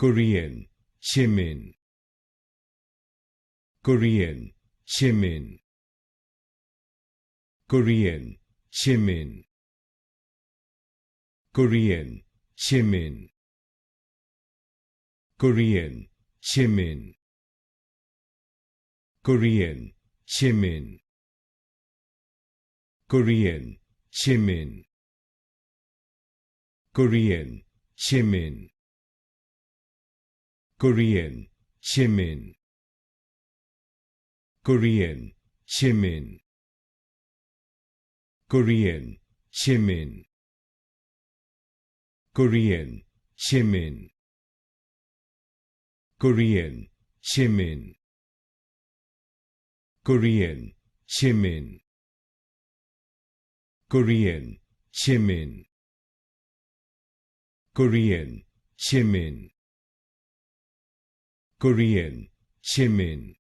Korean, Jimin. Korean, Jimin. Korean, Jimin. Korean, Jimin. Korean, Jimin. Korean, Jimin. Korean, Jimin. Korean, Jimin. Korean, Jimin. Korean, Jimin. Korean, Jimin. Korean, Jimin. Korean, Jimin. Korean, Jimin. Korean, Jimin. Korean, Jimin. Korean, Jimin.